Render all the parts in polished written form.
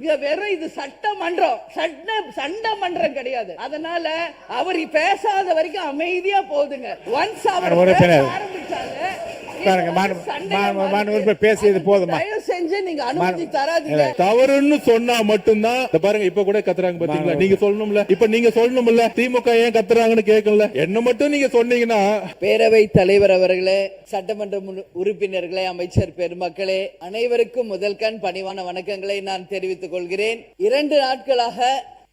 இங்க வெறும் இது சட்டமன்றம், சண்டை மன்றம் கிடையாது. அதனால அவர் பேசாத வரைக்கும் அமைதியா போதுங்க. ஒன்ஸ் அவர் ஆரம்பிச்சாலே பேசியது போதுமா? தயவு செஞ்சு நீங்க அனுமதி தராதீங்க. தவறுன்னு சொன்னா மட்டும்தான் பாருங்க. இப்ப கூட கத்துறாங்க பாத்தீங்களா? நீங்க சொல்லணும்ல, இப்ப நீங்க சொல்லணும்ல, திமுக ஏன் கத்துறாங்கன்னு கேட்கல. என்ன மட்டும் நீங்க சொன்னீங்கன்னா. பேரவை தலைவர் அவர்களே, சட்டமன்ற உறுப்பினர்களே, அமைச்சர் பெருமக்களே, அனைவருக்கும் முதல் கண் பணிவான வணக்கங்களை நான் தெரிவித்துக் கொள்கிறேன். 2 நாட்களாக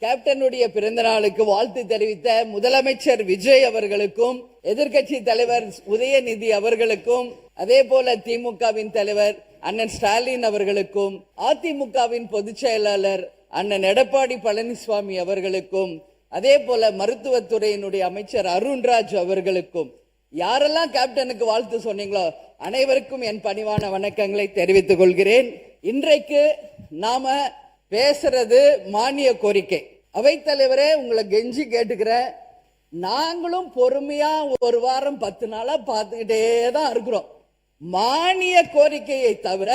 கேப்டனுடைய பிறந்த நாளுக்கு வாழ்த்து தெரிவித்த முதலமைச்சர் விஜய் அவர்களுக்கும், எதிர்க்கட்சி தலைவர் உதயநிதி அவர்களுக்கும், அதே போல திமுகவின் தலைவர் அண்ணன் ஸ்டாலின் அவர்களுக்கும், அதிமுகவின் பொதுச் செயலாளர் அண்ணன் எடப்பாடி பழனிசாமி அவர்களுக்கும், அதே போல மருத்துவத்துறையினுடைய அமைச்சர் அருண்ராஜ் அவர்களுக்கும், யாரெல்லாம் கேப்டனுக்கு வாழ்த்து சொன்னீங்களோ அனைவருக்கும் என் பணிவான வணக்கங்களை தெரிவித்துக் கொள்கிறேன். இன்றைக்கு நாம பேசுறது மானிய கோரிக்கை. அவைத்தலைவரே, உங்களை கெஞ்சி கேட்டுக்கிறேன். நாங்களும் பொறுமையா 1 வாரம் 10 நாளா பார்த்துக்கிட்டே தான் இருக்கிறோம். மானிய கோரிக்கையை தவிர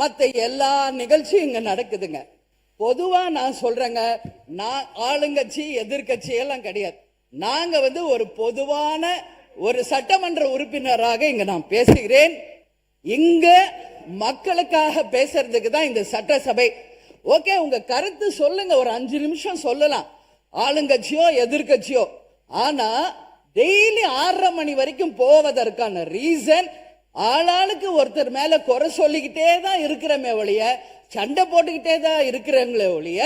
மற்ற எல்லா நிகழ்ச்சியும் இங்க நடக்குதுங்க. பொதுவா நான் சொல்றேங்க, நான் ஆளுங்கட்சி எதிர்கட்சி எல்லாம் கிடையாது. நாங்க ஒரு பொதுவான ஒரு சட்டமன்ற உறுப்பினராக இங்க நான் பேசுகிறேன். இங்க மக்களுக்காக பேசுறதுக்கு தான் இந்த சட்டசபை. ஓகே, உங்க கருத்து சொல்லுங்க, ஒரு 5 நிமிஷம் சொல்லலாம், ஆளுங்கட்சியோ எதிர்கட்சியோ. ஆனா டெய்லி 6:30 மணி வரைக்கும் போவதற்கான ரீசன், ஆளாளுக்கு ஒருத்தர் மேல குறை சொல்லிக்கிட்டே தான் இருக்கிறமே ஒழிய, சண்டை போட்டுக்கிட்டே தான் இருக்கிறவங்களே ஒழிய,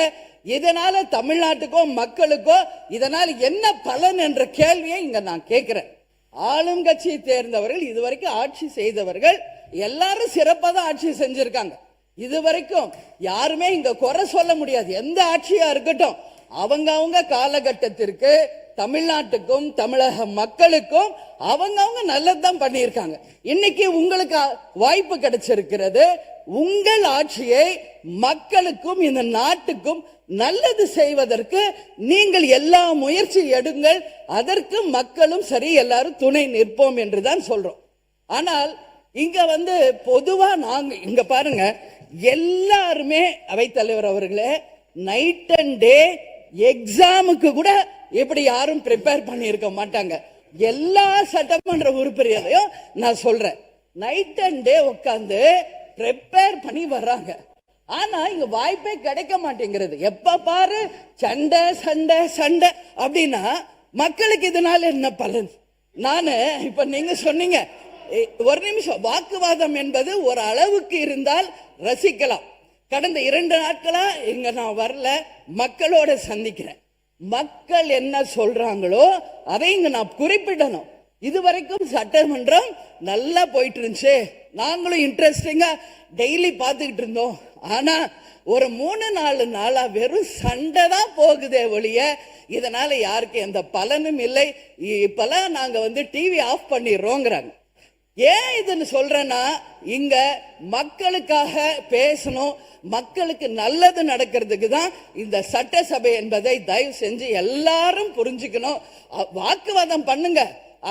இதனால தமிழ்நாட்டுக்கோ மக்களுக்கோ இதனால என்ன பலன் என்ற கேள்வியை இங்க நான் கேட்கிறேன். ஆளும் கட்சியை தேர்ந்தவர்கள், இதுவரைக்கும் ஆட்சி செய்தவர்கள் எல்லாரும் சிறப்பாக தான் ஆட்சி செஞ்சிருக்காங்க. இதுவரைக்கும் யாருமே இங்க குறை சொல்ல முடியாது. எந்த ஆட்சியா இருக்கட்டும், அவங்க காலகட்டத்திற்கு தமிழ்நாட்டுக்கும் தமிழக மக்களுக்கும் அவங்க நல்லதுதான் பண்ணியிருக்காங்க. இன்னைக்கு உங்களுக்கு வாய்ப்பு கிடைச்சிருக்கிறது. உங்கள் ஆட்சியை மக்களுக்கும் இந்த நாட்டுக்கும் நல்லது செய்வதற்கு நீங்கள் எல்லா முயற்சி எடுங்கள். அதற்கு மக்களும் சரி, எல்லாரும் துணை நிற்போம் என்றுதான் சொல்றோம். ஆனால் இங்க பொதுவா நாங்க இங்க பாருங்க, எல்லாருமே அவைத்தலைவர் அவர்களே, நைட் அண்ட் டே எக்ஸாமுக்கு கூட எப்படி யாரும் ப்ரிப்பேர் பண்ணி இருக்க மாட்டாங்க. எல்லா சட்டமன்ற உறுப்பினரையும் நான் சொல்றேன், நைட் அண்ட் டே உட்கார்ந்து ப்ரிப்பேர் பண்ணி வர்றாங்க. ஆனா இங்க வாய்ப்பே கிடைக்க மாட்டேங்கிறது. எப்ப பாரு சண்டை சண்டை சண்டை அப்படின்னா மக்களுக்கு இதனால என்ன பலன்? நானு இப்ப நீங்க சொன்னீங்க, ஒரு நிமிஷம், வாக்குவாதம் என்பது ஒரு அளவுக்கு இருந்தால் ரசிக்கலாம். கடந்த 2 நாட்களா இங்க நான் வரல, மக்களோட சந்திக்கிறேன். மக்கள் என்ன சொல்றாங்களோ அதை இங்க நான் குறிப்பிடணும். இதுவரைக்கும் சட்டமன்றம் நல்லா போயிட்டு இருந்துச்சு, நாங்களும் இன்ட்ரெஸ்டிங்கா டெய்லி பார்த்துக்கிட்டு இருந்தோம். ஆனா ஒரு 3-4 நாளா வெறும் சண்டை தான் போகுதே ஒழிய இதனால யாருக்கு எந்த பலனும் இல்லை. இப்பெல்லாம் நாங்க டிவி ஆஃப் பண்ணிடுறோங்கிறாங்க. ஏன் இதுன்னு சொல்றேன்னா, இங்க மக்களுக்காக பேசணும், மக்களுக்கு நல்லது நடக்கிறதுக்கு தான் இந்த சட்டசபை என்பதை தயவு செஞ்சு எல்லாரும் புரிஞ்சுக்கணும். வாக்குவாதம் பண்ணுங்க,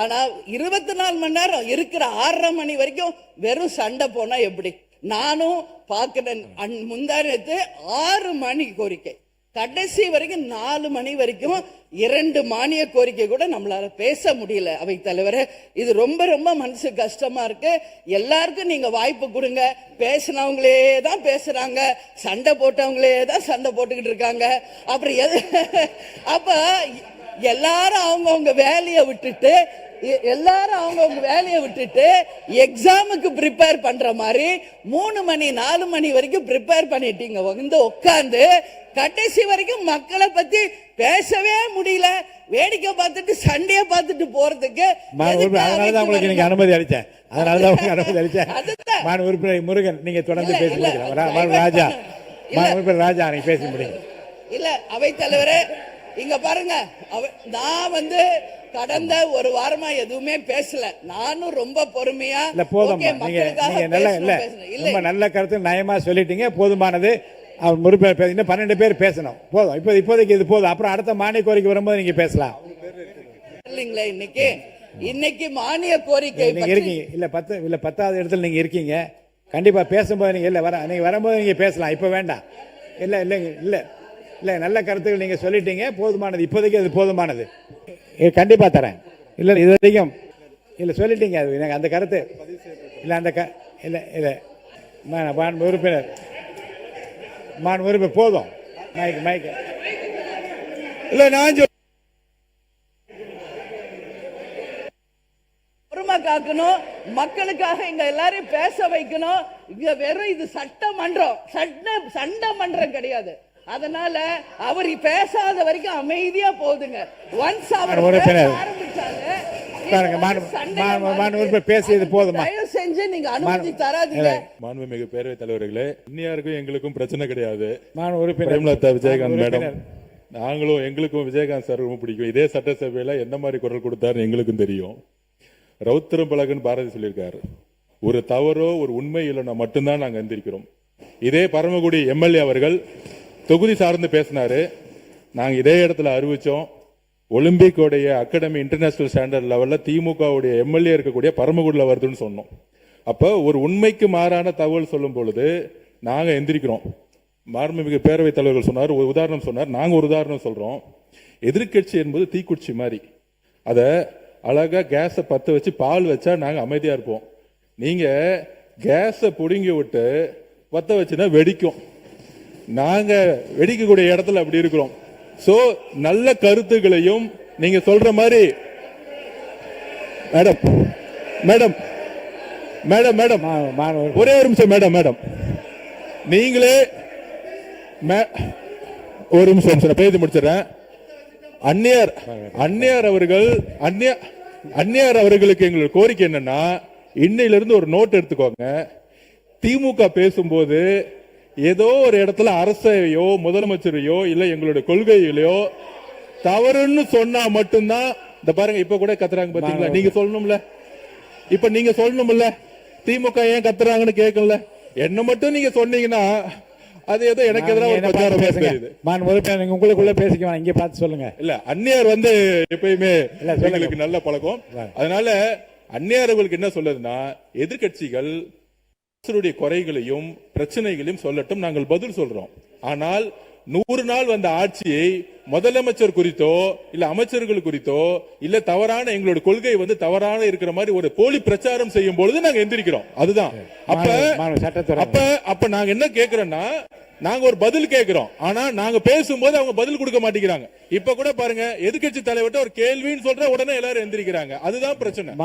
ஆனா 24 மணி நேரம் இருக்கிற 6:30 மணி வரைக்கும் வெறும் சண்டை போனா எப்படி? நானும் பார்க்கிறேன். முந்தானத்து 6 மணி கோரிக்கை, கடைசி வரைக்கும் 4 மணி வரைக்கும் 2 மானிய கோரிக்கை கூட நம்மளால பேச முடியல. அவை தலைவரே, இது ரொம்ப ரொம்ப மனசு கஷ்டமா இருக்கு. எல்லாருக்கும் நீங்க வாய்ப்பு கொடுங்க. பேசினவங்களே தான் பேசுறாங்க, சண்டை போட்டவங்களே தான் சண்டை போட்டுக்கிட்டு இருக்காங்க. அப்புறம் அப்ப எல்லாரும் அவங்கவுங்க வேலையை விட்டுட்டு எக்ஸாமுக்கு ப்ரிப்பேர் பண்ற மாதிரி 3 மணி 4 மணி வரைக்கும் ப்ரிப்பேர் பண்ணிட்டீங்க. உட்கார்ந்து கடைசி வரைக்கும் மக்களை பத்தி பேசவே முடியல. வேடிக்கை பார்த்துட்டு சண்டைய பார்த்துட்டு போறதுக்கு அனுமதி அளித்தேன். முருகன், நீங்க தொடர்ந்து பேசுங்க. ராஜா, நீங்க பேச முடியும் இல்ல? அவை தலைவரே, இங்க பாருங்க, நான் கடந்த 1 வாரமா எதுவுமே பேசல. நானும் ரொம்ப பொறுமையா நல்ல கருத்து நயமா சொல்லிட்டீங்க, போதுமானது. அவர் முறுப்பேர் இன்னும் 12 பேர் பேசணும், போதும். இப்போதைக்கு இது போதும். அப்புறம் அடுத்த மானிய கோரிக்கை வரும்போது நீங்க பேசலாம். இன்னைக்கு மானிய கோரிக்கை இருக்கீங்க இல்ல 10வது இடத்துல நீங்க இருக்கீங்க. கண்டிப்பா பேசும்போது நீங்க நீங்க வரும்போது நீங்க பேசலாம். இப்ப வேண்டாம். இல்லை இல்லைங்க இல்லை இல்லை நல்ல கருத்துக்கள் நீங்கள் சொல்லிட்டீங்க, போதுமானது. இப்போதைக்கு அது போதுமானது. கண்டிப்பாக தரேன். இல்லை இது வரைக்கும் இல்லை சொல்லிட்டீங்க, அது எனக்கு அந்த கருத்து இல்லை. அந்த இல்லை இல்லை மாண்பு உறுப்பினர் போதும். மைக் இல்லை நான் பொறுமை காக்கணும், மக்களுக்காக இங்க எல்லாரையும் பேச வைக்கணும். இங்க வெறும் இது சட்டமன்றம், சண்டமன்றம் கிடையாது. அதனால அவர் பேசாத வரைக்கும் அமைதியா போகுதுங்க. ஒன்ஸ் அவர் பேசியது போதுமா? தயவு செஞ்சு நீங்க அனுமதி தராதீங்க. மாண்புமிகு பேரவைத் தலைவர்களே, இன்னியாருக்கும் எங்களுக்கும் பிரச்சனை கிடையாது. உறுப்பினர் பிரேமலதா விஜயகாந்த் மேடம், நாங்களும் எங்களுக்கும் விஜயகாந்த் சார் ரொம்ப பிடிக்கும். இதே சட்டசபையில என்ன மாதிரி குரல் கொடுத்தாரு எங்களுக்கும் தெரியும். ரவுத்திரம் பழகுன்னு பாரதி சொல்லியிருக்காரு. ஒரு தவறோ ஒரு உண்மை இல்லைன்னா மட்டும்தான் நாங்க எந்திரிக்கிறோம். இதே பரமக்குடி எம்எல்ஏ அவர்கள் தொகுதி சார்ந்து பேசினாரு. நாங்க இதே இடத்துல அறிவிச்சோம். ஒலிம்பிக் உடைய அகாடமி இன்டர்நேஷனல் ஸ்டாண்டர்ட் லெவல்ல திமுகவுடைய எம்எல்ஏ இருக்கக்கூடிய பரமக்குடியில் வருதுன்னு சொன்னோம். அப்ப ஒரு உண்மைக்கு மாறான தகவல் சொல்லும் பொழுது நாங்க எந்திரிக்கிறோம். மாண்புமிகு பேரவைத் தலைவர்கள் சொன்னார், ஒரு உதாரணம் சொன்னார், நாங்க ஒரு உதாரணம் சொல்றோம். எதிர்க்கட்சி என்பது தீக்குச்சி மாதிரி. அத அழகா கேஸை பத்த வச்சு பால் வச்சா நாங்க அமைதியா இருப்போம். நீங்க கேஸை புடுங்கி விட்டு பத்த வச்சுன்னா வெடிக்கும். நாங்க வெடிக்கக்கூடிய இடத்துல அப்படி இருக்கிறோம். சோ நல்ல கருத்துக்களையும் நீங்க சொல்ற மாதிரி மேடம் மேடம் மேடம் மேடம் ஒரே ஒரு நிமிஷம் மேடம் நீங்களே ஒரு நிமிஷம் பேசி முடிச்சிடறேன். அந்நியார் அவர்களுக்கு எங்களுடைய கோரிக்கை என்னன்னா, இன்னையிலிருந்து ஒரு நோட் எடுத்துக்கோங்க. திமுக பேசும்போது ஏதோ ஒரு இடத்துல அரசையோ முதலமைச்சரையோ இல்ல எங்களுடைய கொள்கையிலையோ தவறுன்னு சொன்னா மட்டும்தான். இந்த பாருங்க, இப்ப கூட கத்துறாங்க பாத்தீங்களா? நீங்க சொல்லணும்ல, இப்ப நீங்க சொல்லணும்ல, திமுக ஏன் கத்துறாங்கன்னு கேட்கல. என்ன மட்டும் நீங்க சொன்னீங்கன்னா அது ஏதோ எனக்கு எதிராக ஒரு பிரச்சாரம். உங்களுக்குள்ள பேசிக்கலாம், இங்க பார்த்து சொல்லுங்க. இல்ல அந்நியார் எப்பயுமே எங்களுக்கு நல்ல பழக்கம். அதனால அந்நியார்களுக்கு என்ன சொல்லுதுன்னா, எதிர்கட்சிகள் குறைகளையும் பிரச்சனைகளையும் சொல்லட்டும், நாங்கள் பதில் சொல்றோம். ஆனால் 100 நாள் வந்த ஆட்சியை முதலமைச்சர் குறித்தோ இல்ல அமைச்சர்கள் குறித்தோ இல்ல தவறான எங்களுடைய கொள்கை தவறான இருக்கிற மாதிரி ஒரு போலி பிரச்சாரம் செய்யும் பொழுது நாங்க எந்திரிக்கிறோம். அதுதான். அப்ப நாங்க என்ன கேக்குறோம்னா, நாங்க ஒரு பதில் கேட்கிறோம். ஆனா நாங்க பேசும்போது அவங்க பதில் கொடுக்க மாட்டேங்கிறாங்க. இப்ப கூட பாருங்க, எதிர்க்கட்சி தலைவர்கிட்ட ஒரு கேள்வின்னு சொல்ற உடனே எல்லாரும் எந்திரிக்கிறாங்க. அதுதான் பிரச்சனை.